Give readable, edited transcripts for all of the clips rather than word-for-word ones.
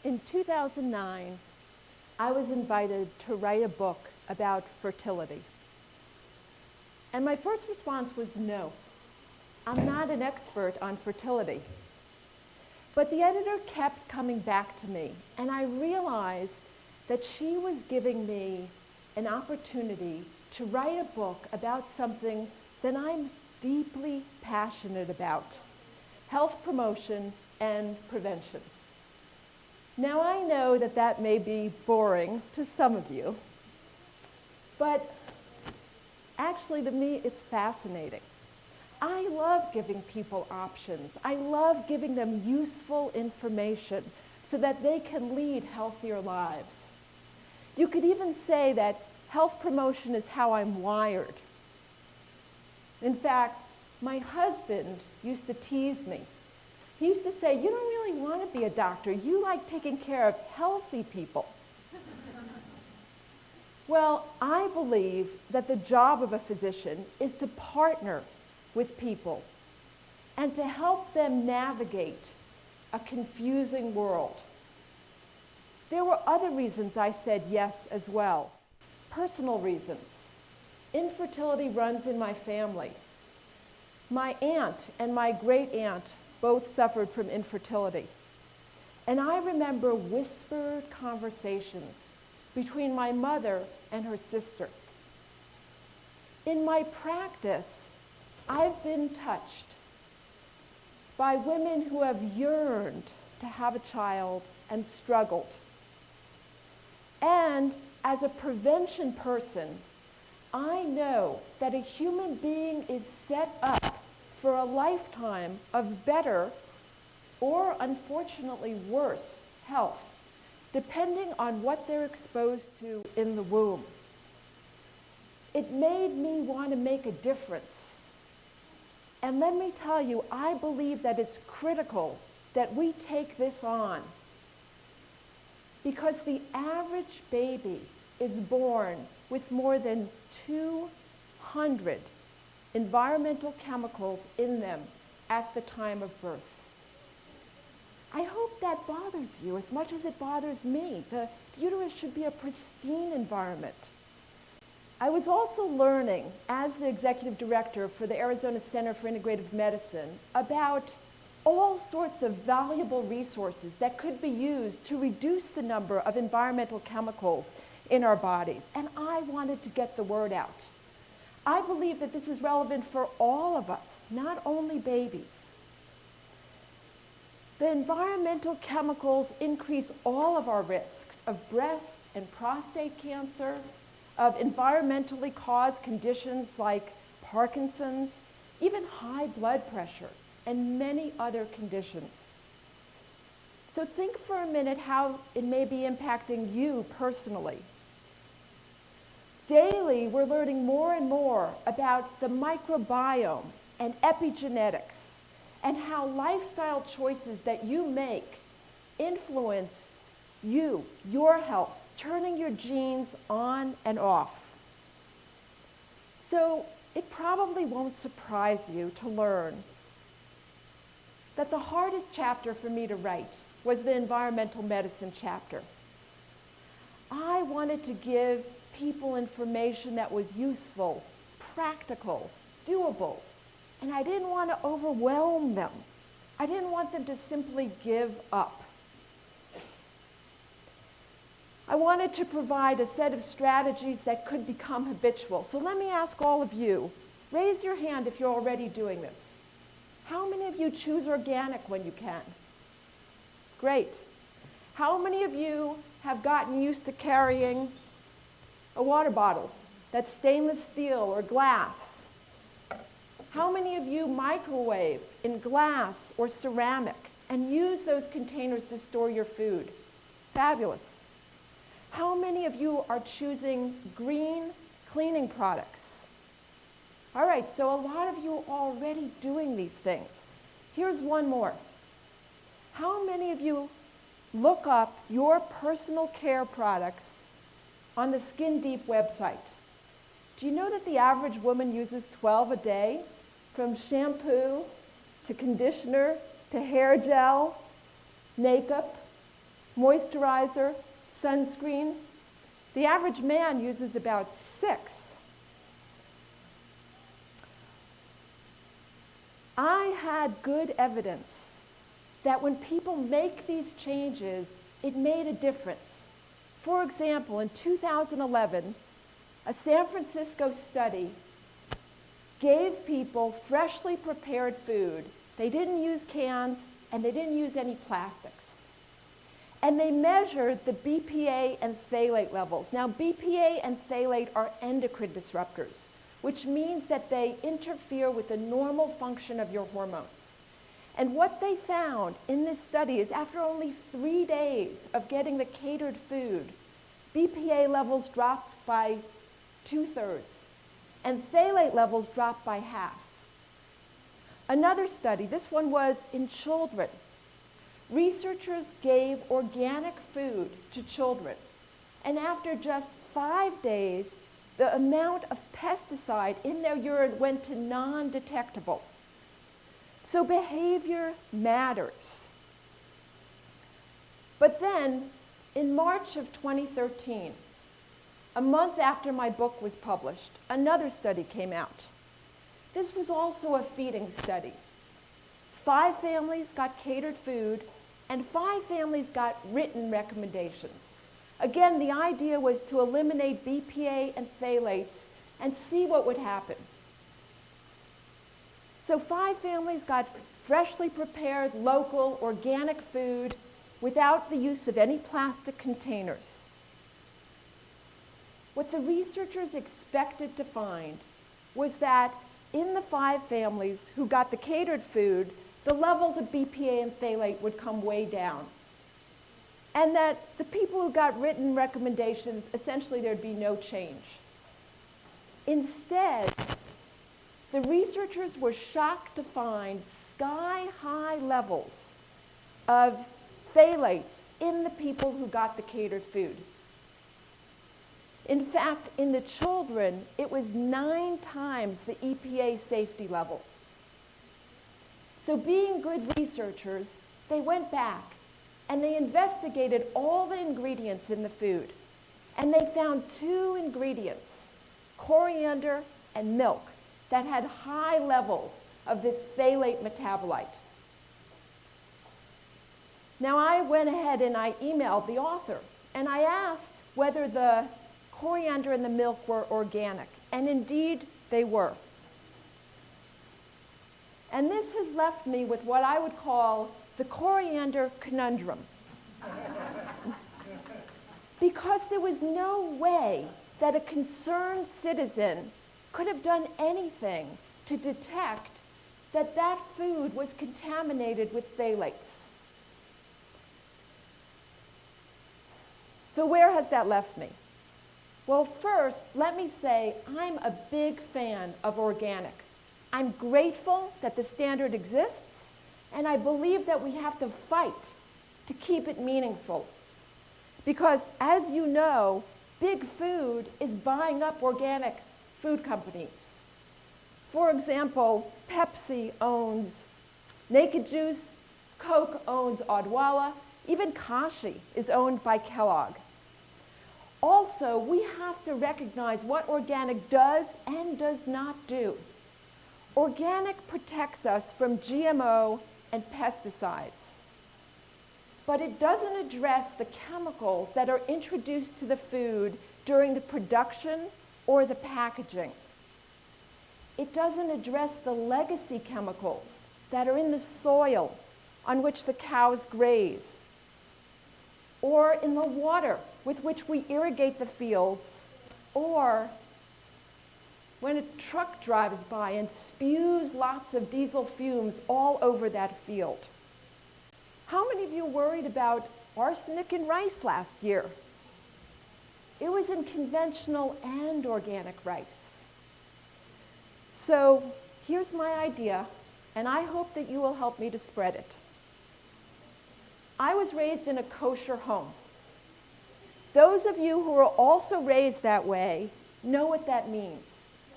In 2009, I was invited to write a book about fertility. And my first response was no. I'm not an expert on fertility. But the editor kept coming back to me, and I realized that she was giving me an opportunity to write a book about something that I'm deeply passionate about: health promotion and prevention. Now, I know that that may be boring to some of you, but actually to me it's fascinating. I love giving people options. I love giving them useful information so that they can lead healthier lives. You could even say that health promotion is how I'm wired. In fact, my husband used to tease me. He used to say, "You don't really want to be a doctor. You like taking care of healthy people." Well, I believe that the job of a physician is to partner with people and to help them navigate a confusing world. There were other reasons I said yes as well. Personal reasons. Infertility runs in my family. My aunt and my great aunt both suffered from infertility. And I remember whispered conversations between my mother and her sister. In my practice, I've been touched by women who have yearned to have a child and struggled. And as a prevention person, I know that a human being is set up for a lifetime of better or unfortunately worse health, depending on what they're exposed to in the womb. It made me want to make a difference. And let me tell you, I believe that it's critical that we take this on, because the average baby is born with more than 200 environmental chemicals in them at the time of birth. I hope that bothers you as much as it bothers me. The uterus should be a pristine environment. I was also learning, as the executive director for the Arizona Center for Integrative Medicine, about all sorts of valuable resources that could be used to reduce the number of environmental chemicals in our bodies. And I wanted to get the word out. I believe that this is relevant for all of us, not only babies. The environmental chemicals increase all of our risks of breast and prostate cancer, of environmentally caused conditions like Parkinson's, even high blood pressure, and many other conditions. So think for a minute how it may be impacting you personally. Daily, we're learning more and more about the microbiome and epigenetics and how lifestyle choices that you make influence you, your health, turning your genes on and off. So it probably won't surprise you to learn that the hardest chapter for me to write was the environmental medicine chapter. I wanted to give people information that was useful, practical, doable, and I didn't want to overwhelm them. I didn't want them to simply give up. I wanted to provide a set of strategies that could become habitual. So let me ask all of you, raise your hand if you're already doing this. How many of you choose organic when you can? Great. How many of you have gotten used to carrying a water bottle that's stainless steel or glass? How many of you microwave in glass or ceramic and use those containers to store your food? Fabulous. How many of you are choosing green cleaning products? All right, so a lot of you are already doing these things. Here's one more. How many of you look up your personal care products on the Skin Deep website? Do you know that the average woman uses 12 a day, from shampoo to conditioner to hair gel, makeup? moisturizer, sunscreen. The average man uses about 6. I had good evidence that when people make these changes, it made a difference. For example, in 2011, a San Francisco study gave people freshly prepared food. They didn't use cans and they didn't use any plastics. And they measured the BPA and phthalate levels. Now, BPA and phthalate are endocrine disruptors, which means that they interfere with the normal function of your hormones. And what they found in this study is after only 3 days of getting the catered food, BPA levels dropped by 2/3, and phthalate levels dropped by half. Another study, this one was in children. Researchers gave organic food to children, and after just 5 days, the amount of pesticide in their urine went to non-detectable. So behavior matters. But then, in March of 2013, a month after my book was published, another study came out. This was also a feeding study. 5 families got catered food, and 5 families got written recommendations. Again, the idea was to eliminate BPA and phthalates and see what would happen. So 5 families got freshly prepared, local, organic food without the use of any plastic containers. What the researchers expected to find was that in the 5 families who got the catered food, the levels of BPA and phthalate would come way down. And that the people who got written recommendations, essentially there'd be no change. Instead, the researchers were shocked to find sky-high levels of phthalates in the people who got the catered food. In fact, in the children, it was 9 times the EPA safety level. So being good researchers, they went back and they investigated all the ingredients in the food. And they found 2 ingredients, coriander and milk, that had high levels of this phthalate metabolite. Now I went ahead and I emailed the author and I asked whether the coriander and the milk were organic, and indeed they were. And this has left me with what I would call the Coriander Conundrum. Because there was no way that a concerned citizen could have done anything to detect that that food was contaminated with phthalates. So where has that left me? Well, first, let me say I'm a big fan of organic. I'm grateful that the standard exists, and I believe that we have to fight to keep it meaningful. Because, as you know, big food is buying up organic food companies. For example, Pepsi owns Naked Juice, Coke owns Odwalla, even Kashi is owned by Kellogg. Also, we have to recognize what organic does and does not do. Organic protects us from GMO and pesticides, but it doesn't address the chemicals that are introduced to the food during the production or the packaging. It doesn't address the legacy chemicals that are in the soil on which the cows graze, or in the water with which we irrigate the fields, or when a truck drives by and spews lots of diesel fumes all over that field. How many of you worried about arsenic in rice last year? It was in conventional and organic rice. So here's my idea, and I hope that you will help me to spread it. I was raised in a kosher home. Those of you who are also raised that way know what that means.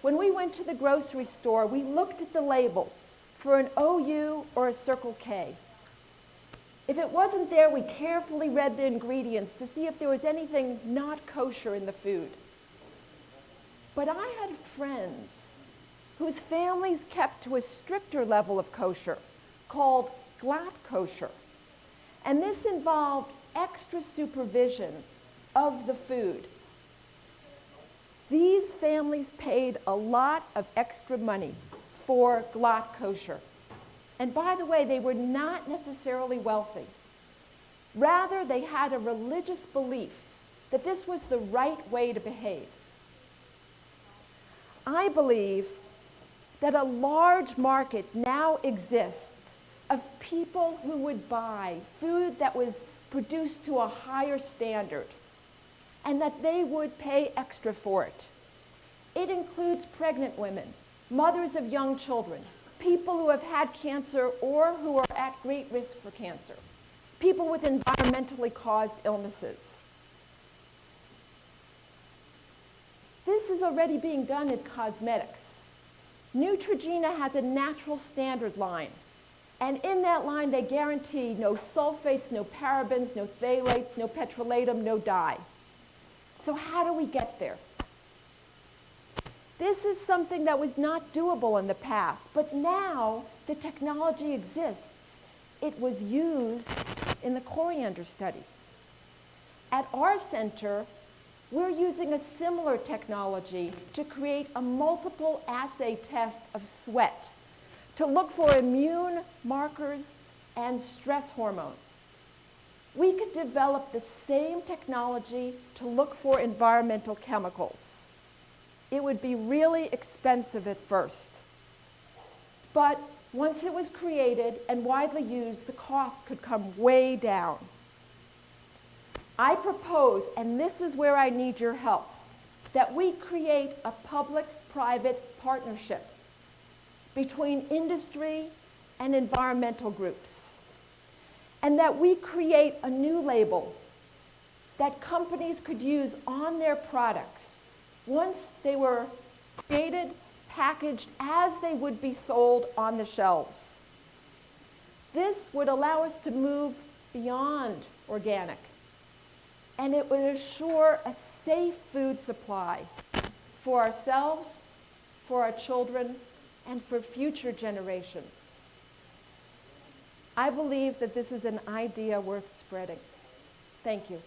When we went to the grocery store, we looked at the label for an OU or a Circle K. If it wasn't there, we carefully read the ingredients to see if there was anything not kosher in the food. But I had friends whose families kept to a stricter level of kosher, called glatt kosher. And this involved extra supervision of the food. These families paid a lot of extra money for glatt kosher. And by the way, they were not necessarily wealthy. Rather, they had a religious belief that this was the right way to behave. I believe that a large market now exists of people who would buy food that was produced to a higher standard and that they would pay extra for it. It includes pregnant women, mothers of young children, people who have had cancer or who are at great risk for cancer, people with environmentally caused illnesses. This is already being done in cosmetics. Neutrogena has a natural standard line, and in that line they guarantee no sulfates, no parabens, no phthalates, no petrolatum, no dye. So how do we get there? This is something that was not doable in the past, but now the technology exists. It was used in the Coriander study. At our center, we're using a similar technology to create a multiple assay test of sweat to look for immune markers and stress hormones. We could develop the same technology to look for environmental chemicals. It would be really expensive at first, but once it was created and widely used, the cost could come way down. I propose, and this is where I need your help, that we create a public-private partnership between industry and environmental groups, and that we create a new label that companies could use on their products once they were created, packaged as they would be sold on the shelves. This would allow us to move beyond organic, and it would assure a safe food supply for ourselves, for our children, and for future generations. I believe that this is an idea worth spreading. Thank you.